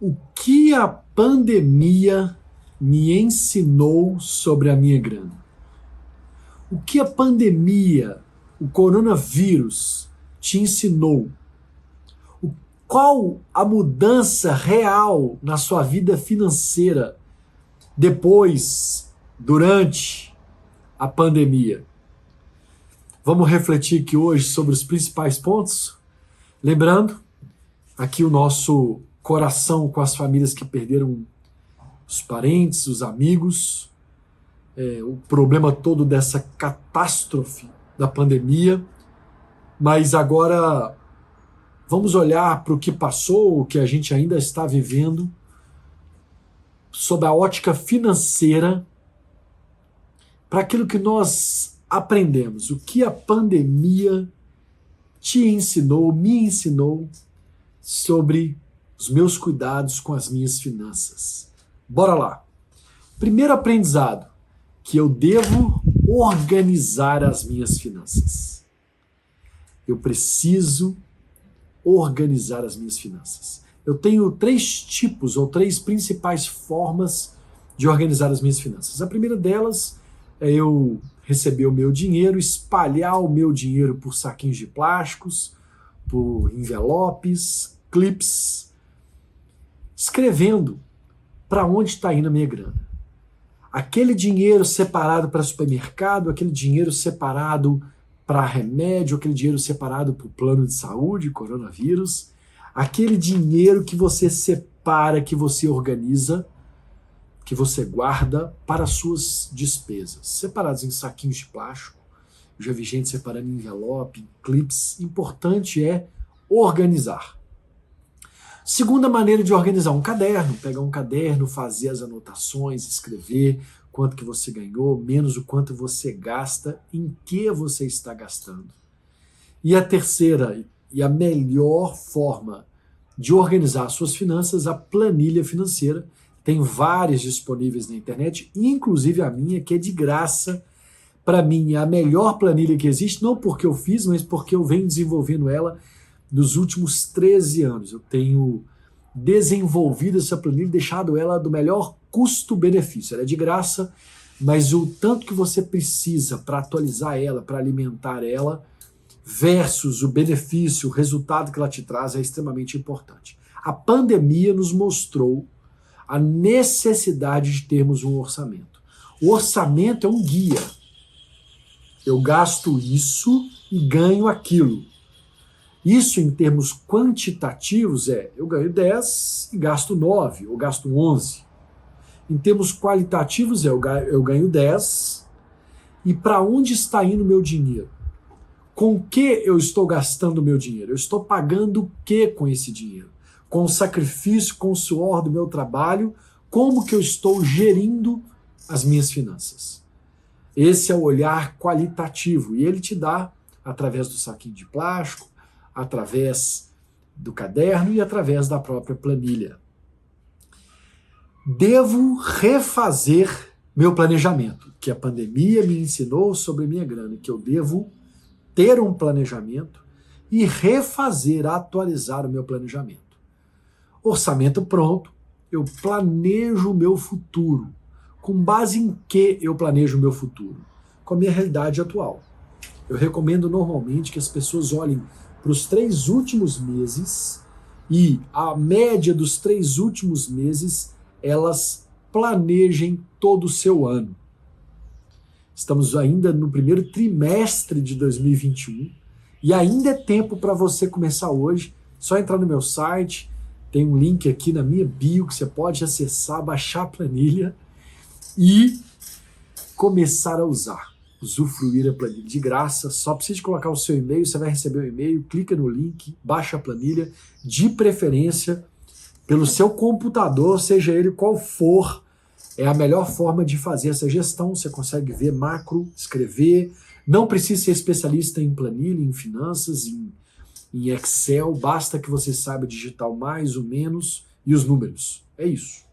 O que a pandemia me ensinou sobre a minha grana? O que a pandemia, o coronavírus, te ensinou? Qual a mudança real na sua vida financeira depois, durante a pandemia? Vamos refletir aqui hoje sobre os principais pontos? Lembrando, aqui o nosso coração com as famílias que perderam os parentes, os amigos, o problema todo dessa catástrofe da pandemia, mas agora vamos olhar para o que passou, o que a gente ainda está vivendo, sob a ótica financeira, para aquilo que nós aprendemos, o que a pandemia te ensinou, me ensinou sobre os meus cuidados com as minhas finanças. Bora lá. Primeiro aprendizado, que eu devo organizar as minhas finanças. Eu preciso organizar as minhas finanças. Eu tenho três tipos ou três principais formas de organizar as minhas finanças. A primeira delas é eu receber o meu dinheiro, espalhar o meu dinheiro por saquinhos de plásticos, por envelopes, clips, escrevendo para onde está indo a minha grana. Aquele dinheiro separado para supermercado, aquele dinheiro separado para remédio, aquele dinheiro separado para o plano de saúde, coronavírus, aquele dinheiro que você separa, que você organiza, que você guarda para suas despesas, separados em saquinhos de plástico. Eu já vi gente separando em envelope, em clips. Importante é organizar. Segunda maneira de organizar, um caderno. Pegar um caderno, fazer as anotações, escrever quanto que você ganhou, menos o quanto você gasta, em que você está gastando. E a terceira e a melhor forma de organizar suas finanças, a planilha financeira. Tem várias disponíveis na internet, inclusive a minha, que é de graça. Para mim, é a melhor planilha que existe, não porque eu fiz, mas porque eu venho desenvolvendo ela nos últimos 13 anos. Eu tenho desenvolvido essa planilha e deixado ela do melhor custo-benefício. Ela é de graça, mas o tanto que você precisa para atualizar ela, para alimentar ela, versus o benefício, o resultado que ela te traz é extremamente importante. A pandemia nos mostrou a necessidade de termos um orçamento. O orçamento é um guia. Eu gasto isso e ganho aquilo. Isso em termos quantitativos eu ganho 10 e gasto 9, ou gasto 11. Em termos qualitativos eu ganho 10 e para onde está indo o meu dinheiro? Com o que eu estou gastando o meu dinheiro? Eu estou pagando o que com esse dinheiro? Com o sacrifício, com o suor do meu trabalho, como que eu estou gerindo as minhas finanças? Esse é o olhar qualitativo e ele te dá através do saquinho de plástico, através do caderno e através da própria planilha. Devo refazer meu planejamento, que a pandemia me ensinou sobre a minha grana, que eu devo ter um planejamento e refazer, atualizar o meu planejamento. Orçamento pronto, eu planejo o meu futuro. Com base em que eu planejo o meu futuro? Com a minha realidade atual. Eu recomendo normalmente que as pessoas olhem para os 3 últimos meses e a média dos 3 últimos meses elas planejem todo o seu ano. Estamos ainda no primeiro trimestre de 2021 e ainda é tempo para você começar hoje. Só entrar no meu site, tem um link aqui na minha bio que você pode acessar, baixar a planilha e começar a usar, usufruir a planilha de graça. Só precisa colocar o seu e-mail, você vai receber o e-mail, clica no link, baixa a planilha, de preferência pelo seu computador, seja ele qual for, é a melhor forma de fazer essa gestão. Você consegue ver macro, escrever, não precisa ser especialista em planilha, em finanças, em Excel, basta que você saiba digitar o mais, o menos e os números. É isso.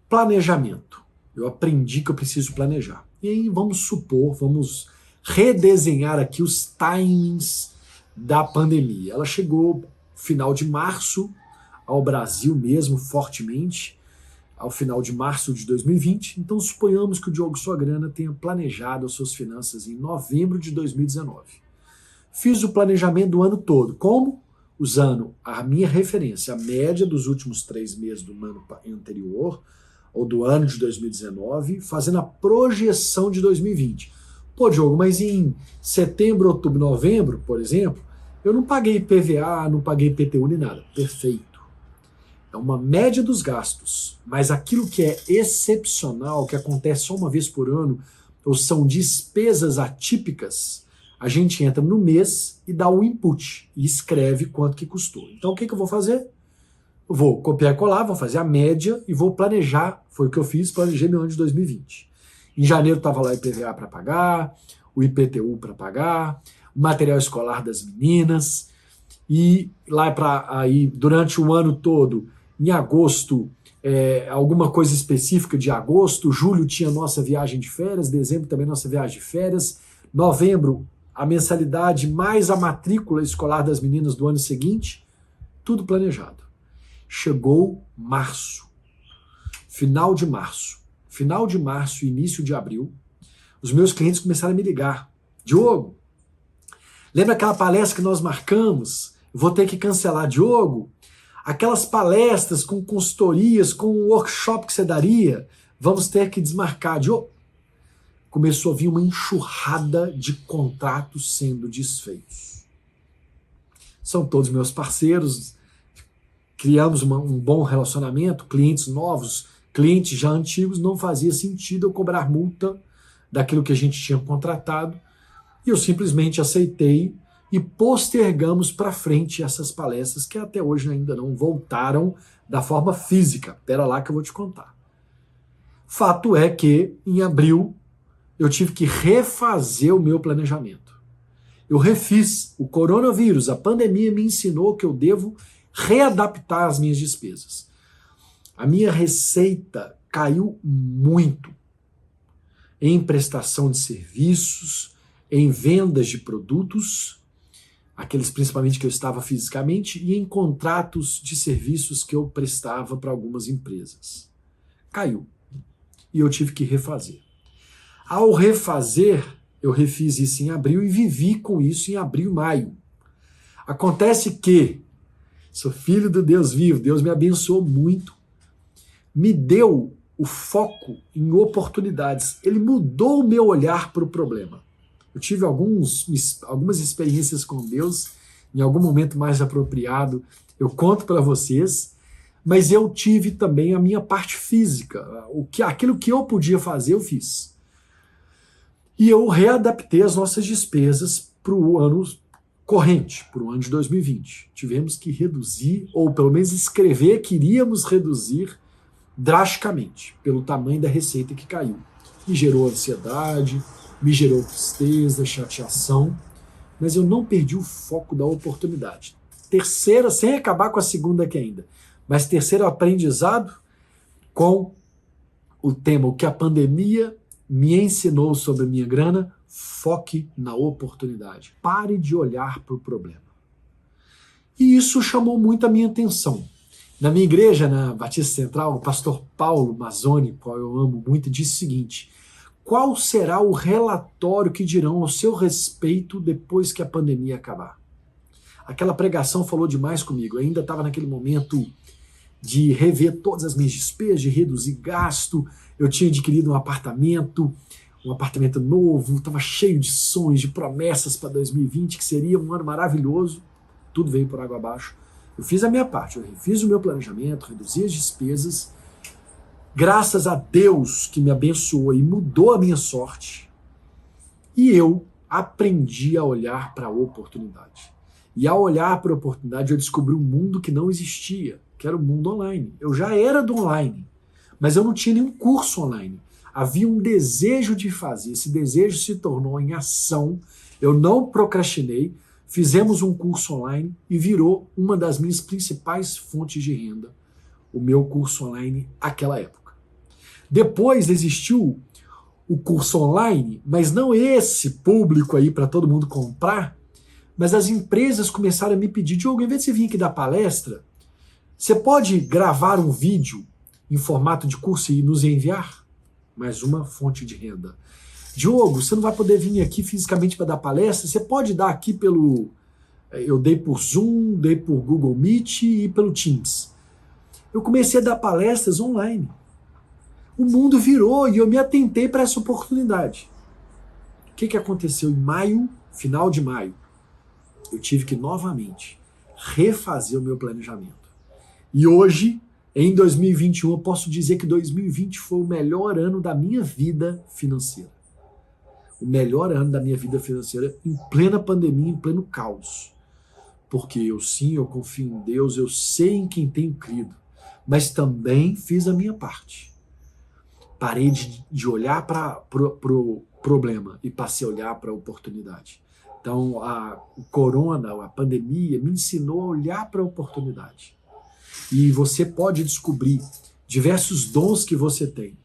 Planejamento. Eu aprendi que eu preciso planejar. E aí vamos redesenhar aqui os timings da pandemia. Ela chegou final de março, ao Brasil mesmo fortemente ao final de março de 2020. Então suponhamos que o Diogo Sograna tenha planejado as suas finanças em novembro de 2019. Fiz o planejamento do ano todo. Como? Usando a minha referência, a média dos últimos 3 meses do ano anterior, ou do ano de 2019, fazendo a projeção de 2020. Pô, Diogo, mas em setembro, outubro, novembro, por exemplo, eu não paguei PVA, não paguei IPTU nem nada. Perfeito. É uma média dos gastos, mas aquilo que é excepcional, que acontece só uma vez por ano, ou são despesas atípicas, a gente entra no mês e dá o input e escreve quanto que custou. Então o que eu vou fazer? Eu vou copiar e colar, vou fazer a média e vou planejar. Foi o que eu fiz, planejei meu ano de 2020. Em janeiro estava lá o IPVA para pagar, o IPTU para pagar, o material escolar das meninas, e lá aí durante o ano todo, em agosto, alguma coisa específica de agosto, julho tinha nossa viagem de férias, dezembro também nossa viagem de férias, novembro a mensalidade mais a matrícula escolar das meninas do ano seguinte, tudo planejado. Chegou março, final de março e início de abril, os meus clientes começaram a me ligar. Diogo, lembra aquela palestra que nós marcamos? Vou ter que cancelar. Diogo, aquelas palestras com consultorias, com o workshop que você daria, vamos ter que desmarcar. Diogo, começou a vir uma enxurrada de contratos sendo desfeitos. São todos meus parceiros, criamos um bom relacionamento, clientes novos, clientes já antigos, não fazia sentido eu cobrar multa daquilo que a gente tinha contratado, e eu simplesmente aceitei e postergamos para frente essas palestras que até hoje ainda não voltaram da forma física. Espera lá que eu vou te contar. Fato é que em abril eu tive que refazer o meu planejamento. Eu refiz. O coronavírus, a pandemia me ensinou que eu devo readaptar as minhas despesas. A minha receita caiu muito em prestação de serviços, em vendas de produtos, aqueles principalmente que eu estava fisicamente, e em contratos de serviços que eu prestava para algumas empresas. Caiu. E eu tive que refazer. Ao refazer, eu refiz isso em abril e vivi com isso em abril e maio. Acontece que sou filho do Deus vivo, Deus me abençoou muito, me deu o foco em oportunidades. Ele mudou o meu olhar para o problema. Eu tive algumas experiências com Deus, em algum momento mais apropriado, eu conto para vocês, mas eu tive também a minha parte física. Aquilo que eu podia fazer, eu fiz. E eu readaptei as nossas despesas para o ano corrente, para o ano de 2020. Tivemos que reduzir, ou pelo menos escrever que iríamos reduzir drasticamente, pelo tamanho da receita que caiu. Me gerou ansiedade, me gerou tristeza, chateação, mas eu não perdi o foco da oportunidade. Terceira, sem acabar com a segunda aqui ainda, mas terceiro aprendizado com o tema, o que a pandemia me ensinou sobre a minha grana, foque na oportunidade. Pare de olhar para o problema. E isso chamou muito a minha atenção. Na minha igreja, na Batista Central, o pastor Paulo Mazzoni, qual eu amo muito, disse o seguinte: qual será o relatório que dirão ao seu respeito depois que a pandemia acabar? Aquela pregação falou demais comigo. Eu ainda estava naquele momento de rever todas as minhas despesas, de reduzir gasto. Eu tinha adquirido um apartamento novo, estava cheio de sonhos, de promessas para 2020, que seria um ano maravilhoso. Tudo veio por água abaixo. Eu fiz a minha parte, eu fiz o meu planejamento, reduzi as despesas. Graças a Deus que me abençoou e mudou a minha sorte. E eu aprendi a olhar para a oportunidade. E ao olhar para a oportunidade, eu descobri um mundo que não existia, que era o mundo online. Eu já era do online, mas eu não tinha nenhum curso online. Havia um desejo de fazer, esse desejo se tornou em ação. Eu não procrastinei, fizemos um curso online e virou uma das minhas principais fontes de renda, o meu curso online naquela época. Depois existiu o curso online, mas não esse público aí para todo mundo comprar, mas as empresas começaram a me pedir: Diogo, em vez de você vir aqui dar palestra, Você pode gravar um vídeo em formato de curso e nos enviar? Mais uma fonte de renda. Diogo, você não vai poder vir aqui fisicamente para dar palestra? Você pode dar aqui pelo... Eu dei por Zoom, dei por Google Meet e pelo Teams. Eu comecei a dar palestras online. O mundo virou e eu me atentei para essa oportunidade. O que aconteceu em maio, final de maio? Eu tive que novamente refazer o meu planejamento. E hoje, em 2021, eu posso dizer que 2020 foi o melhor ano da minha vida financeira. O melhor ano da minha vida financeira em plena pandemia, em pleno caos. Porque eu confio em Deus, eu sei em quem tenho crido, mas também fiz a minha parte. Parei de olhar para o problema e passei a olhar para a oportunidade. Então, o corona, a pandemia, me ensinou a olhar para a oportunidade. E você pode descobrir diversos dons que você tem.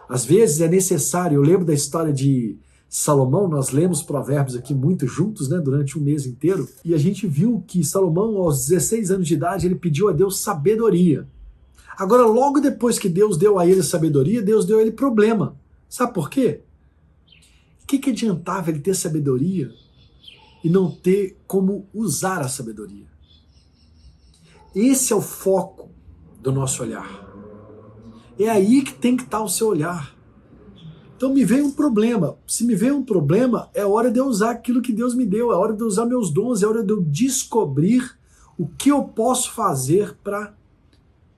Às vezes é necessário, eu lembro da história de Salomão, nós lemos Provérbios aqui muito juntos, né, durante um mês inteiro, e a gente viu que Salomão, aos 16 anos de idade, ele pediu a Deus sabedoria. Agora, logo depois que Deus deu a ele sabedoria, Deus deu a ele problema. Sabe por quê? O que adiantava ele ter sabedoria e não ter como usar a sabedoria? Esse é o foco do nosso olhar. É aí que tem que estar o seu olhar. Então me veio um problema. Se me veio um problema, é hora de eu usar aquilo que Deus me deu, é hora de eu usar meus dons, é hora de eu descobrir o que eu posso fazer para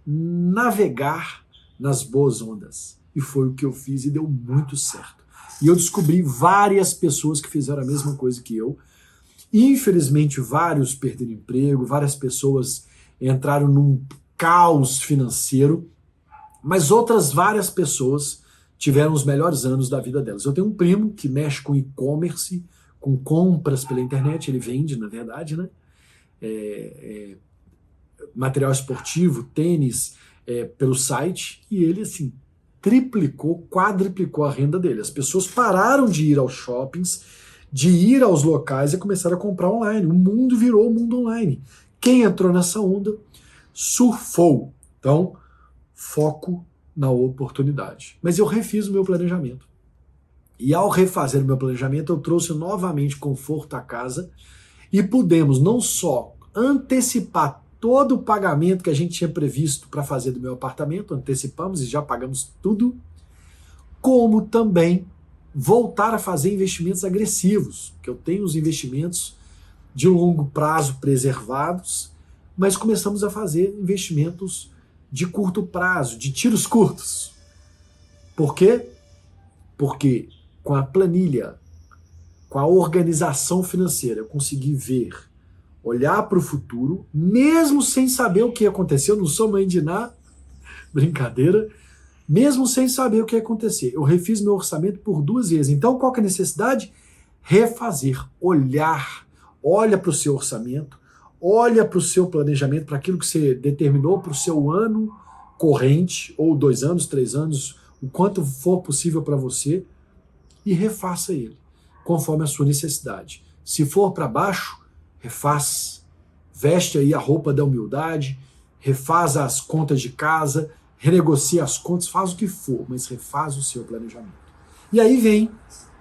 navegar nas boas ondas. E foi o que eu fiz e deu muito certo. E eu descobri várias pessoas que fizeram a mesma coisa que eu. Infelizmente, vários perderam emprego, várias pessoas entraram num caos financeiro, mas outras várias pessoas tiveram os melhores anos da vida delas. Eu tenho um primo que mexe com e-commerce, com compras pela internet, ele vende, na verdade, né? Material esportivo, tênis, pelo site, e ele, assim, triplicou, quadriplicou a renda dele. As pessoas pararam de ir aos shoppings, de ir aos locais e começaram a comprar online. O mundo virou o mundo online. Quem entrou nessa onda surfou. Então, foco na oportunidade. Mas eu refiz o meu planejamento. E ao refazer o meu planejamento, eu trouxe novamente conforto à casa e pudemos não só antecipar todo o pagamento que a gente tinha previsto para fazer do meu apartamento, antecipamos e já pagamos tudo, como também voltar a fazer investimentos agressivos, que eu tenho os investimentos de longo prazo preservados, mas começamos a fazer investimentos de curto prazo, de tiros curtos. Por quê? Porque com a planilha, com a organização financeira, eu consegui ver, olhar para o futuro, mesmo sem saber o que aconteceu. Eu não sou mãe de nada, brincadeira, mesmo sem saber o que ia acontecer. Eu refiz meu orçamento por 2 vezes. Então, qual que é a necessidade? Refazer, olhar. Olha para o seu orçamento, olha para o seu planejamento, para aquilo que você determinou para o seu ano corrente, ou 2 anos, 3 anos, o quanto for possível para você, e refaça ele, conforme a sua necessidade. Se for para baixo, refaz, veste aí a roupa da humildade, refaz as contas de casa, renegocia as contas, faz o que for, mas refaz o seu planejamento. E aí vem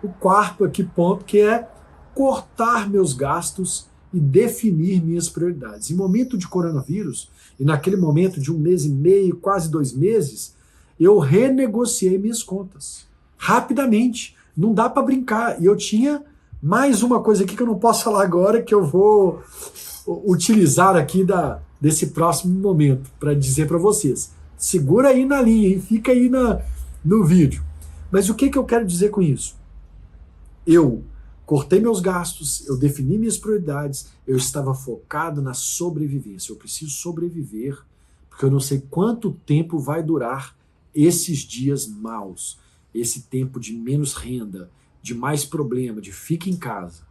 o quarto aqui ponto, que é cortar meus gastos e definir minhas prioridades. Em momento de coronavírus, e naquele momento de 1 mês e meio, quase 2 meses, eu renegociei minhas contas. Rapidamente. Não dá para brincar. E eu tinha mais uma coisa aqui que eu não posso falar agora, que eu vou utilizar aqui desse próximo momento para dizer para vocês. Segura aí na linha, hein? Fica aí no vídeo. Mas o que eu quero dizer com isso? Eu cortei meus gastos, eu defini minhas prioridades, eu estava focado na sobrevivência. Eu preciso sobreviver, porque eu não sei quanto tempo vai durar esses dias maus, esse tempo de menos renda, de mais problema, de fica em casa.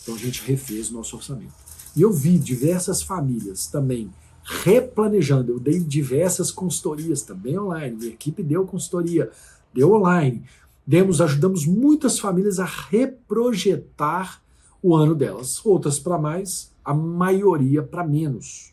Então a gente refez o nosso orçamento. E eu vi diversas famílias também replanejando. Eu dei diversas consultorias também online. Minha equipe deu consultoria, deu online. Ajudamos muitas famílias a reprojetar o ano delas. Outras para mais, a maioria para menos.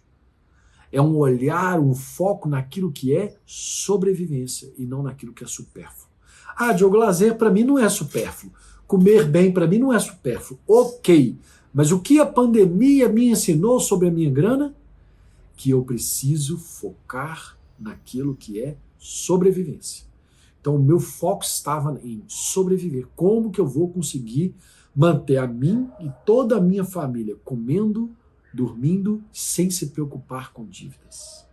É um olhar, um foco naquilo que é sobrevivência e não naquilo que é supérfluo. Ah, Diogo, lazer para mim não é supérfluo. Comer bem para mim não é supérfluo. Ok, mas o que a pandemia me ensinou sobre a minha grana? Que eu preciso focar naquilo que é sobrevivência. Então o meu foco estava em sobreviver. Como que eu vou conseguir manter a mim e toda a minha família comendo, dormindo, sem se preocupar com dívidas?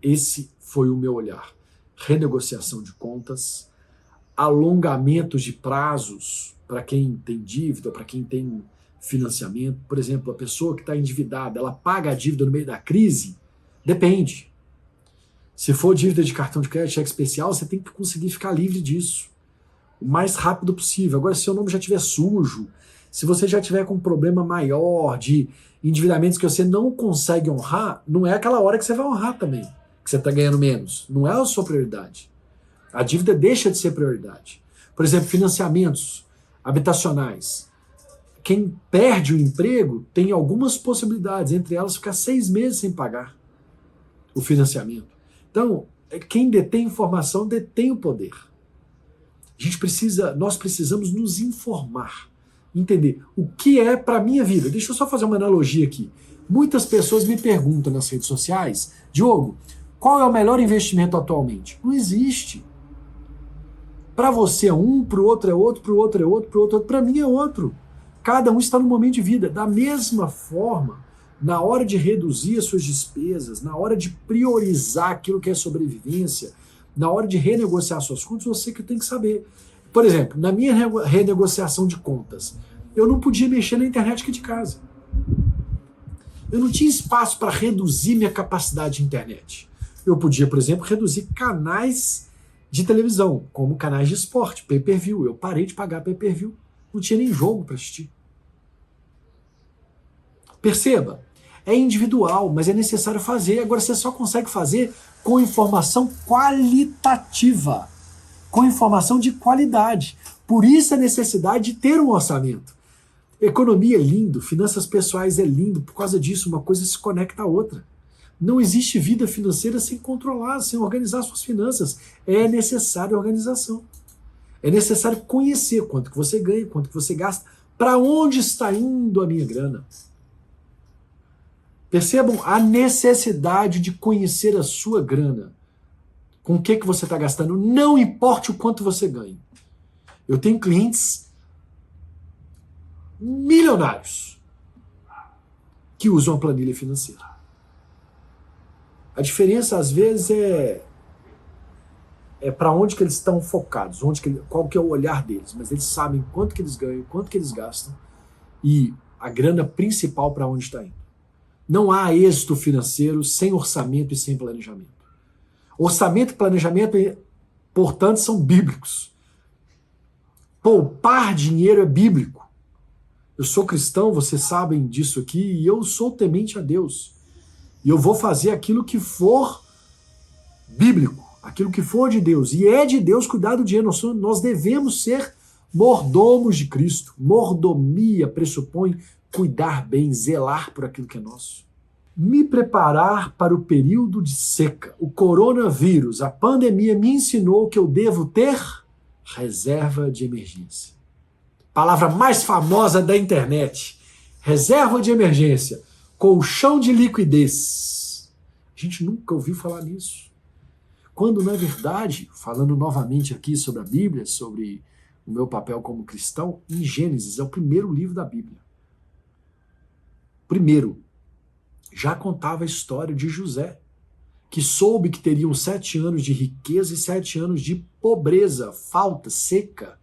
Esse foi o meu olhar. Renegociação de contas, alongamentos de prazos para quem tem dívida, para quem tem financiamento. Por exemplo, a pessoa que está endividada, ela paga a dívida no meio da crise? Depende. Se for dívida de cartão de crédito, cheque especial, você tem que conseguir ficar livre disso o mais rápido possível. Agora, se seu nome já estiver sujo, se você já tiver com um problema maior de endividamentos que você não consegue honrar, não é aquela hora que você vai honrar também, que você está ganhando menos. Não é a sua prioridade. A dívida deixa de ser prioridade. Por exemplo, financiamentos habitacionais. Quem perde o emprego tem algumas possibilidades, entre elas ficar 6 meses sem pagar o financiamento. Então, quem detém informação detém o poder. Nós precisamos nos informar, entender o que é para a minha vida. Deixa eu só fazer uma analogia aqui. Muitas pessoas me perguntam nas redes sociais, Diogo, qual é o melhor investimento atualmente? Não existe. Para você é um, para o outro é outro, para o outro é outro, para o outro, para mim é outro. Cada um está no momento de vida. Da mesma forma, na hora de reduzir as suas despesas, na hora de priorizar aquilo que é sobrevivência, na hora de renegociar suas contas, você que tem que saber. Por exemplo, na minha renegociação de contas, eu não podia mexer na internet aqui de casa. Eu não tinha espaço para reduzir minha capacidade de internet. Eu podia, por exemplo, reduzir canais de televisão, como canais de esporte, pay-per-view. Eu parei de pagar pay-per-view. Não tinha nem jogo para assistir. Perceba, é individual, mas é necessário fazer. Agora você só consegue fazer com informação qualitativa, com informação de qualidade. Por isso a necessidade de ter um orçamento. Economia é lindo, finanças pessoais é lindo, por causa disso uma coisa se conecta à outra. Não existe vida financeira sem controlar, sem organizar suas finanças. É necessária organização. É necessário conhecer quanto que você ganha, quanto que você gasta, para onde está indo a minha grana. Percebam a necessidade de conhecer a sua grana. Com o que você está gastando, não importa o quanto você ganha. Eu tenho clientes milionários que usam a planilha financeira. A diferença, às vezes, é para onde que eles estão focados, qual que é o olhar deles, mas eles sabem quanto que eles ganham, quanto que eles gastam e a grana principal para onde está indo. Não há êxito financeiro sem orçamento e sem planejamento. Orçamento e planejamento, portanto, são bíblicos. Poupar dinheiro é bíblico. Eu sou cristão, vocês sabem disso aqui, e eu sou temente a Deus. E eu vou fazer aquilo que for bíblico, aquilo que for de Deus. E é de Deus cuidar do dinheiro. Nós devemos ser mordomos de Cristo. Mordomia pressupõe cuidar bem, zelar por aquilo que é nosso. Me preparar para o período de seca. O coronavírus, a pandemia me ensinou que eu devo ter reserva de emergência. Palavra mais famosa da internet. Reserva de emergência. Colchão de liquidez. A gente nunca ouviu falar nisso. Quando, na verdade, falando novamente aqui sobre a Bíblia, sobre o meu papel como cristão, em Gênesis, é o primeiro livro da Bíblia. Primeiro, já contava a história de José, que soube que teriam 7 anos de riqueza e 7 anos de pobreza, falta, seca.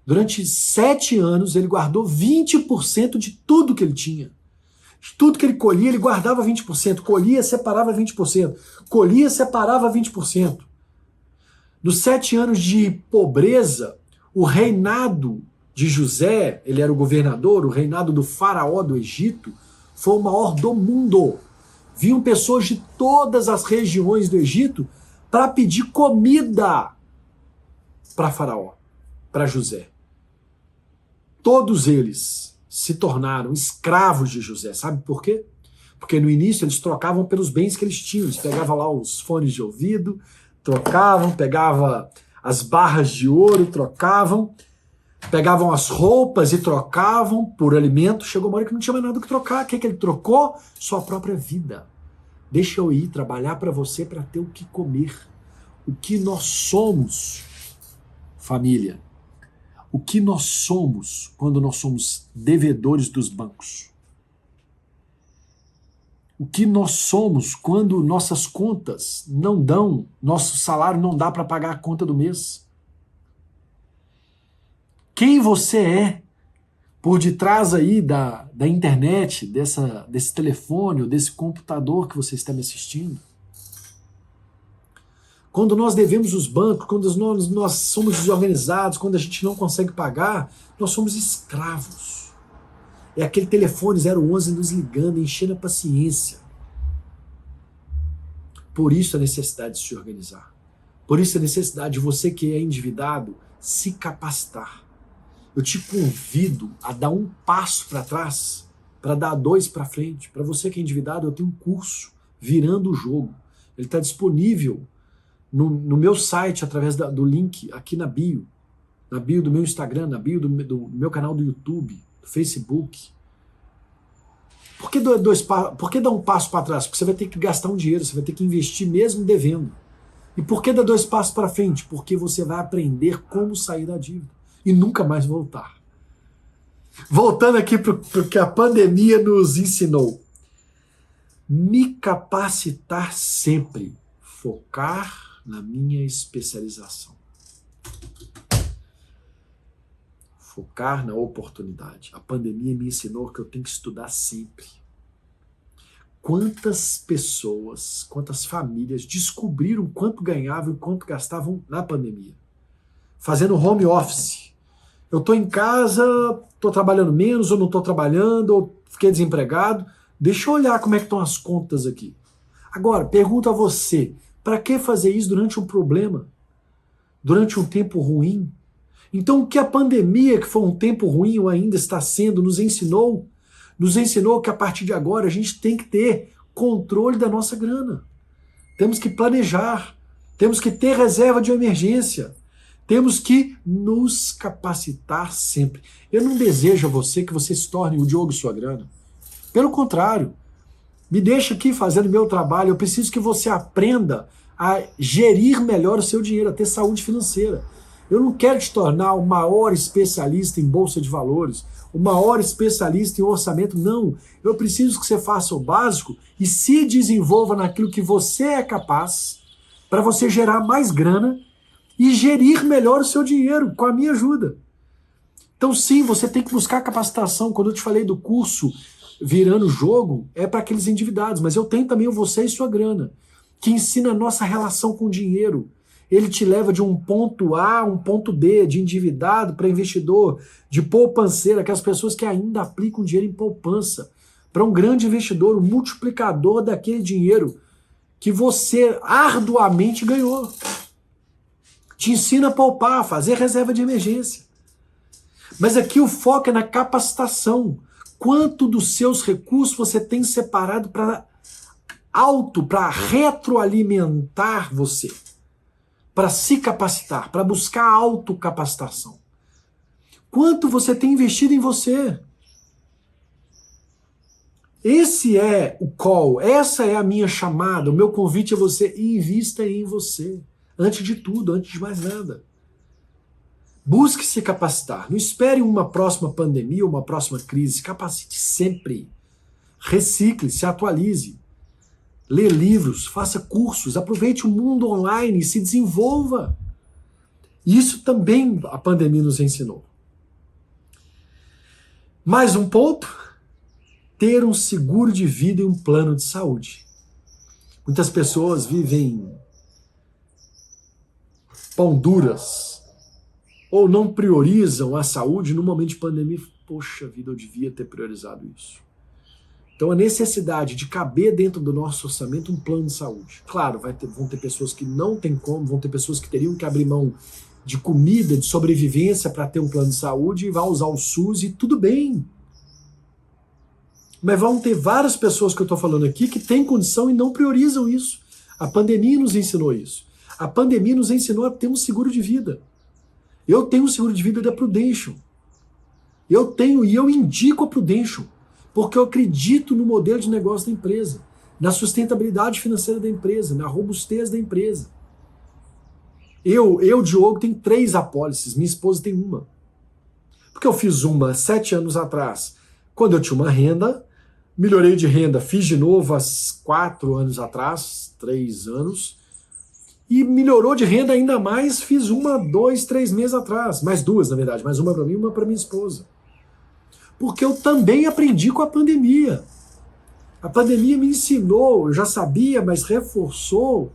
Durante 7 anos, ele guardou 20% de tudo que ele tinha. Tudo que ele colhia, ele guardava 20%. Colhia, separava 20%. Colhia, separava 20%. Nos 7 anos de pobreza, o reinado de José, ele era o governador, o reinado do faraó do Egito, foi o maior do mundo. Vinham pessoas de todas as regiões do Egito para pedir comida para faraó, para José. Todos eles se tornaram escravos de José. Sabe por quê? Porque no início eles trocavam pelos bens que eles tinham. Eles pegavam lá os fones de ouvido, trocavam, pegavam as barras de ouro, trocavam, pegavam as roupas e trocavam por alimento. Chegou uma hora que não tinha mais nada que trocar. O que ele trocou? Sua própria vida. Deixa eu ir trabalhar para você para ter o que comer. O que nós somos, família? O que nós somos quando nós somos devedores dos bancos? O que nós somos quando nossas contas não dão, nosso salário não dá para pagar a conta do mês? Quem você é por detrás aí da internet, desse telefone ou desse computador que você está me assistindo? Quando nós devemos os bancos, quando nós somos desorganizados, quando a gente não consegue pagar, nós somos escravos. É aquele telefone 011 nos ligando, enchendo a paciência. Por isso a necessidade de se organizar. Por isso a necessidade de você que é endividado se capacitar. Eu te convido a dar um passo para trás, para dar 2 para frente. Para você que é endividado, eu tenho um curso, Virando o Jogo. Ele está disponível no meu site, através do link aqui na bio do meu Instagram, na bio do meu canal do YouTube, do Facebook. Por que dar um passo para trás? Porque você vai ter que gastar um dinheiro, você vai ter que investir mesmo devendo. E por que dar 2 passos para frente? Porque você vai aprender como sair da dívida e nunca mais voltar. Voltando aqui para o que a pandemia nos ensinou. Me capacitar sempre. Focar na minha especialização. Focar na oportunidade. A pandemia me ensinou que eu tenho que estudar sempre. Quantas pessoas, quantas famílias descobriram quanto ganhavam e quanto gastavam na pandemia? Fazendo home office. Eu estou em casa, estou trabalhando menos, ou não estou trabalhando, ou fiquei desempregado. Deixa eu olhar como é que estão as contas aqui. Agora, pergunto a você, para que fazer isso durante um problema? Durante um tempo ruim? Então, o que a pandemia, que foi um tempo ruim ou ainda está sendo, nos ensinou que a partir de agora a gente tem que ter controle da nossa grana. Temos que planejar, temos que ter reserva de emergência, temos que nos capacitar sempre. Eu não desejo a você que você se torne o Diogo Sua Grana. Pelo contrário, me deixa aqui fazendo meu trabalho. Eu preciso que você aprenda a gerir melhor o seu dinheiro, a ter saúde financeira. Eu não quero te tornar o maior especialista em bolsa de valores, o maior especialista em orçamento, não. Eu preciso que você faça o básico e se desenvolva naquilo que você é capaz para você gerar mais grana e gerir melhor o seu dinheiro com a minha ajuda. Então sim, você tem que buscar capacitação. Quando eu te falei do curso Virando o Jogo, é para aqueles endividados, mas eu tenho também o Você e Sua Grana, que ensina a nossa relação com o dinheiro. Ele te leva de um ponto A a um ponto B, de endividado para investidor, de poupanceiro, aquelas pessoas que ainda aplicam dinheiro em poupança, para um grande investidor, um multiplicador daquele dinheiro que você arduamente ganhou. Te ensina a poupar, a fazer reserva de emergência. Mas aqui o foco é na capacitação. Quanto dos seus recursos você tem separado para retroalimentar você? Para se capacitar, para buscar autocapacitação. Quanto você tem investido em você? Esse é o call, essa é a minha chamada, o meu convite a você: invista em você. Antes de tudo, antes de mais nada. Busque se capacitar. Não espere uma próxima pandemia ou uma próxima crise. Capacite sempre. Recicle, se atualize. Lê livros, faça cursos, aproveite o mundo online e se desenvolva. Isso também a pandemia nos ensinou. Mais um ponto: ter um seguro de vida e um plano de saúde. Muitas pessoas vivem pão duras ou não priorizam a saúde no momento de pandemia. Poxa vida, eu devia ter priorizado isso. Então a necessidade de caber dentro do nosso orçamento um plano de saúde. Claro, vão ter pessoas que não têm como, vão ter pessoas que teriam que abrir mão de comida, de sobrevivência para ter um plano de saúde e vai usar o SUS e tudo bem. Mas vão ter várias pessoas que eu estou falando aqui que têm condição e não priorizam isso. A pandemia nos ensinou isso. A pandemia nos ensinou a ter um seguro de vida. Eu tenho um seguro de vida da Prudential. Eu tenho e eu indico a Prudential, porque eu acredito no modelo de negócio da empresa, na sustentabilidade financeira da empresa, na robustez da empresa. Eu, Diogo, tenho 3 apólices, minha esposa tem uma. Porque eu fiz uma 7 anos atrás, quando eu tinha uma renda, melhorei de renda, fiz de novo há 4 anos atrás, 3 anos, e melhorou de renda ainda mais, fiz uma 2, 3 meses atrás, mais 2 na verdade, mais uma para mim e uma para minha esposa. Porque eu também aprendi com a pandemia. A pandemia me ensinou, eu já sabia, mas reforçou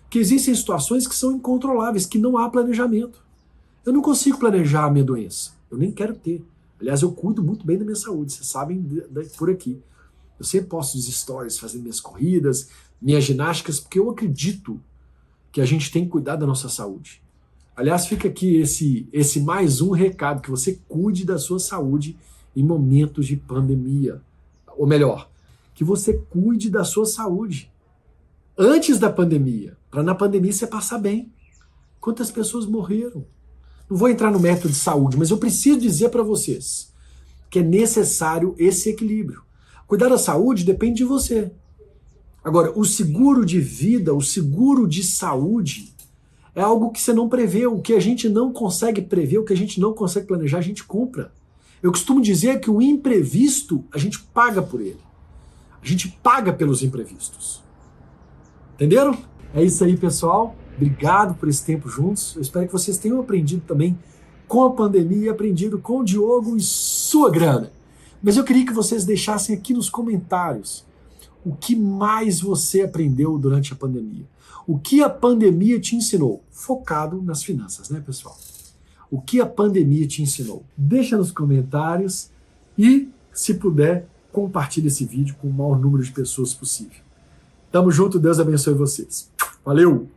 que existem situações que são incontroláveis, que não há planejamento. Eu não consigo planejar a minha doença, eu nem quero ter. Aliás, eu cuido muito bem da minha saúde, vocês sabem por aqui. Eu sempre posto os stories, fazendo minhas corridas, minhas ginásticas, porque eu acredito que a gente tem que cuidar da nossa saúde. Aliás, fica aqui esse mais um recado, que você cuide da sua saúde em momentos de pandemia. Ou melhor, que você cuide da sua saúde antes da pandemia, para na pandemia você passar bem. Quantas pessoas morreram? Não vou entrar no método de saúde, mas eu preciso dizer para vocês que é necessário esse equilíbrio. Cuidar da saúde depende de você. Agora, o seguro de vida, o seguro de saúde, é algo que você não prevê. O que a gente não consegue prever, o que a gente não consegue planejar, a gente compra. Eu costumo dizer que o imprevisto, a gente paga por ele. A gente paga pelos imprevistos. Entenderam? É isso aí, pessoal. Obrigado por esse tempo juntos. Eu espero que vocês tenham aprendido também com a pandemia, aprendido com o Diogo e sua grana. Mas eu queria que vocês deixassem aqui nos comentários o que mais você aprendeu durante a pandemia. O que a pandemia te ensinou? Focado nas finanças, né, pessoal? O que a pandemia te ensinou? Deixa nos comentários e, se puder, compartilhe esse vídeo com o maior número de pessoas possível. Tamo junto, Deus abençoe vocês. Valeu!